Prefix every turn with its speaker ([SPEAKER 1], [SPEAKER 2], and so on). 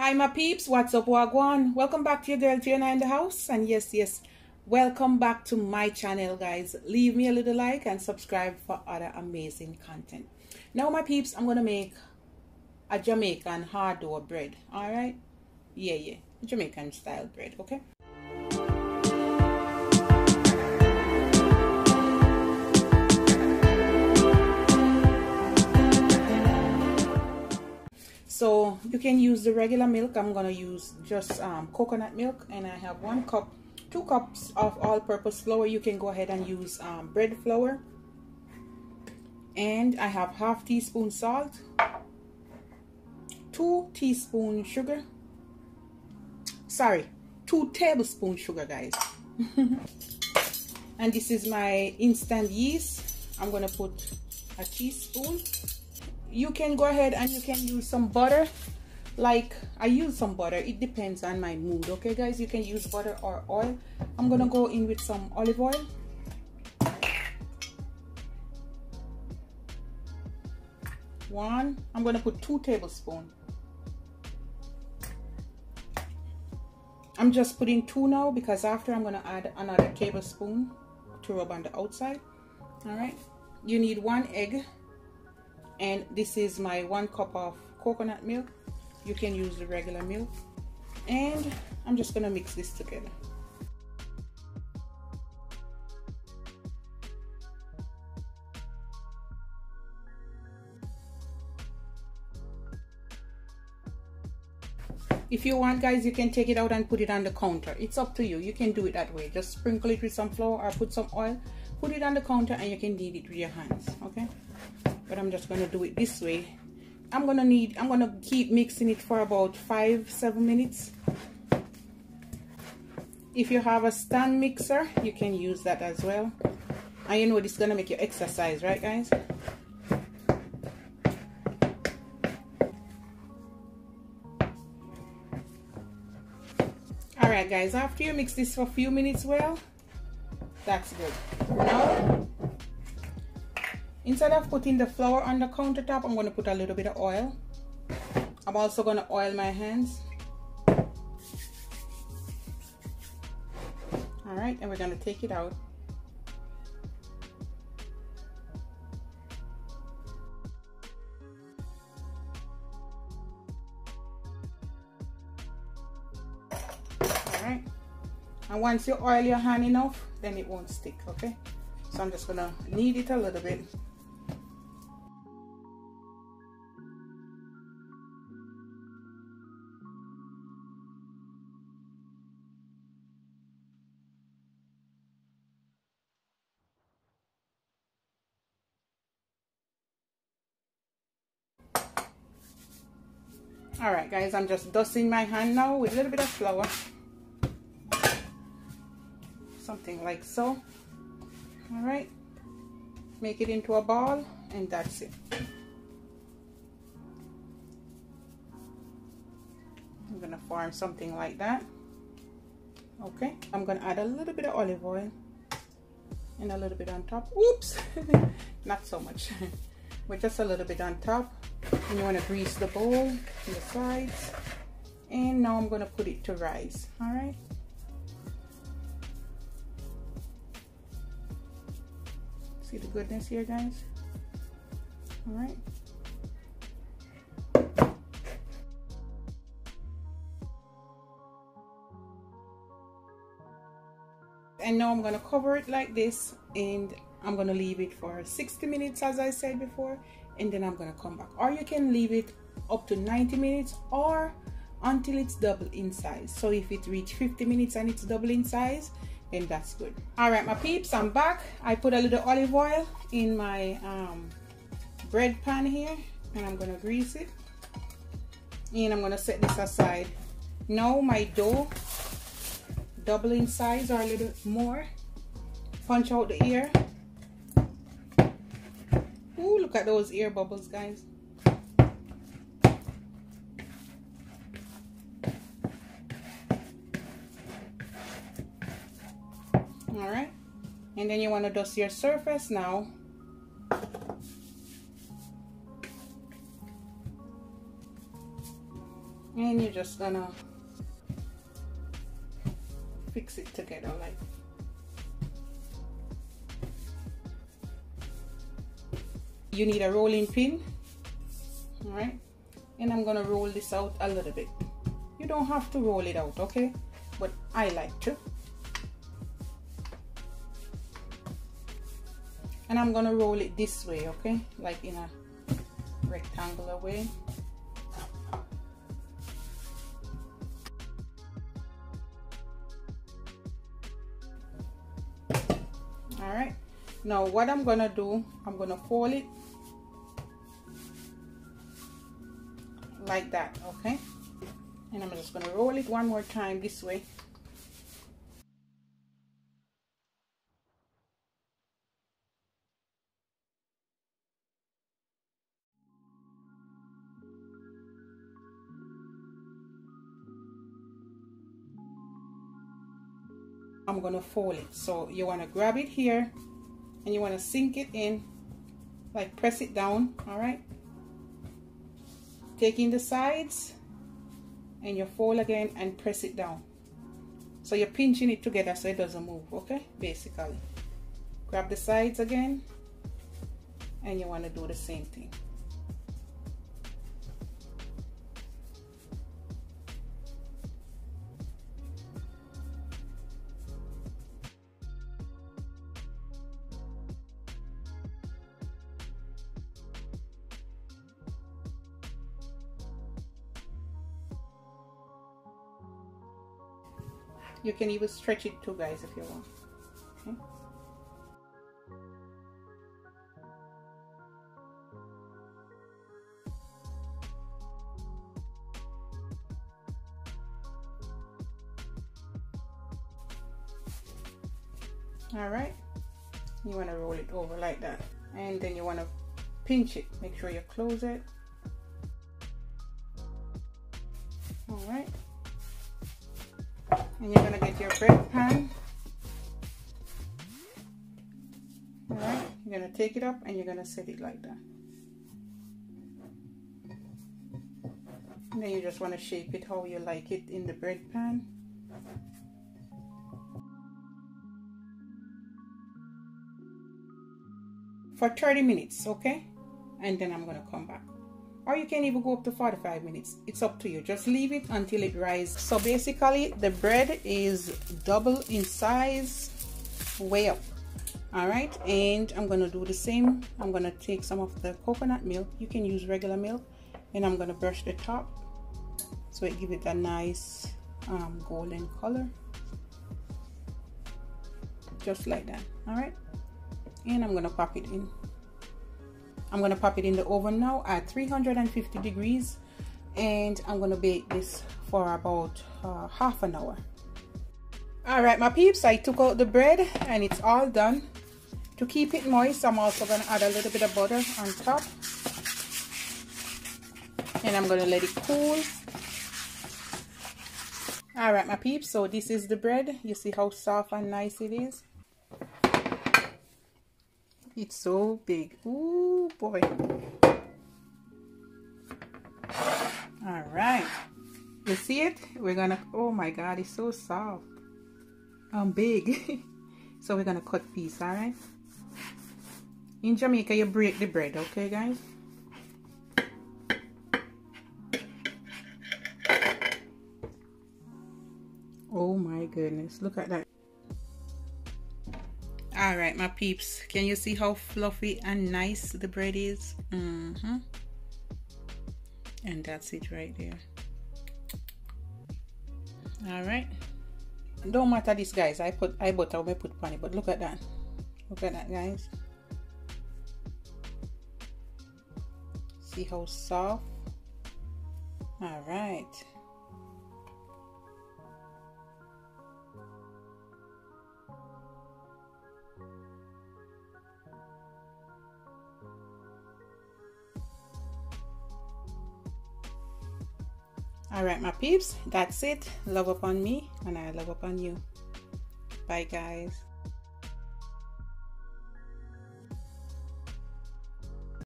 [SPEAKER 1] Hi my peeps, what's up, wagwan? Welcome back to your girl Tiana in the house, and yes, welcome back to my channel, guys. Leave me a little like and subscribe for other amazing content. Now my peeps, I'm gonna make a Jamaican hard dough bread. All right, yeah, Jamaican style bread. Okay. So you can use the regular milk. I'm gonna use just coconut milk, and I have 2 cups of all-purpose flour. You can go ahead and use bread flour, and I have ½ teaspoon salt, 2 teaspoon sugar. Sorry, 2 tablespoon sugar, guys. And this is my instant yeast. I'm gonna put a teaspoon. You can go ahead and you can use some butter. Like I use some butter, it depends on my mood. Okay guys, you can use butter or oil. I'm gonna go in with some olive oil. I'm gonna put 2 tablespoons. I'm just putting 2 now because after I'm gonna add another tablespoon to rub on the outside. All right, you need 1 egg. And this is my 1 cup of coconut milk. You can use the regular milk. And I'm just gonna mix this together. If you want, guys, you can take it out and put it on the counter. It's up to you. You can do it that way. Just sprinkle it with some flour or put some oil. Put it on the counter and you can knead it with your hands, okay? But I'm just gonna do it this way. I'm gonna keep mixing it for about 5-7 minutes. If you have a stand mixer, you can use that as well. And you know this is gonna make you exercise, right guys? Alright guys, after you mix this for a few minutes, well, that's good. Now, instead of putting the flour on the countertop, I'm going to put a little bit of oil. I'm also going to oil my hands. Alright, and we're going to take it out. Alright, and once you oil your hand enough, then it won't stick, okay? So I'm just going to knead it a little bit. Alright guys, I'm just dusting my hand now with a little bit of flour. Something like so. Alright. Make it into a ball and that's it. I'm gonna form something like that. Okay. I'm gonna add a little bit of olive oil and a little bit on top. Oops! Not so much. But just a little bit on top. And you want to grease the bowl on the sides. And now I'm going to put it to rise. Alright. See the goodness here, guys? Alright. And now I'm going to cover it like this, and I'm going to leave it for 60 minutes as I said before, and then I'm going to come back. Or you can leave it up to 90 minutes or until it's double in size. So if it reaches 50 minutes and it's double in size, then that's good. Alright my peeps, I'm back. I put a little olive oil in my bread pan here, and I'm going to grease it. And I'm going to set this aside. Now my dough double in size or a little more. Punch out the ear. Ooh, look at those air bubbles, guys. Alright, and then you want to dust your surface now. And you're just gonna fix it together like. You need a rolling pin, all right? And I'm gonna roll this out a little bit. You don't have to roll it out, okay? But I like to. And I'm gonna roll it this way, okay? Like in a rectangular way. All right. Now what I'm gonna do, I'm gonna fold it like that, okay? And I'm just gonna roll it one more time this way. I'm gonna fold it. So you wanna grab it here and you wanna sink it in, like press it down, all right? Taking the sides and you fold again and press it down. So you're pinching it together so it doesn't move, okay? Basically. Grab the sides again and you wanna do the same thing. You can even stretch it too, guys, if you want. Okay. All right. You want to roll it over like that, and then you want to pinch it. Make sure you close it. All right. And you're gonna get your bread pan. All right, you're gonna take it up and you're gonna set it like that. And then you just want to shape it how you like it in the bread pan. For 30 minutes, okay? And then I'm gonna come back. Or you can even go up to 45 minutes. It's up to you. Just leave it until it rises. So basically, the bread is double in size, way up. All right, and I'm gonna do the same. I'm gonna take some of the coconut milk. You can use regular milk, and I'm gonna brush the top so it gives it a nice golden color, just like that. All right, and I'm gonna pop it in. I'm gonna pop it in the oven now at 350 degrees, and I'm gonna bake this for about half an hour. All right, my peeps, I took out the bread and it's all done. To keep it moist, I'm also gonna add a little bit of butter on top, and I'm gonna let it cool. All right, my peeps, so this is the bread. You see how soft and nice it is? It's so big. Ooh, boy. All right. You see it? We're gonna, oh my God, it's so soft. Big. So we're gonna cut piece, all right? In Jamaica, you break the bread, okay, guys? Oh my goodness, look at that. All right, my peeps, can you see how fluffy and nice the bread is? And that's it right there. All right, don't matter this, guys. I butter I put on it, but look at that. Look at that, guys. See how soft? All right. All right, my peeps, that's it. Love upon me and I love upon you. Bye, guys.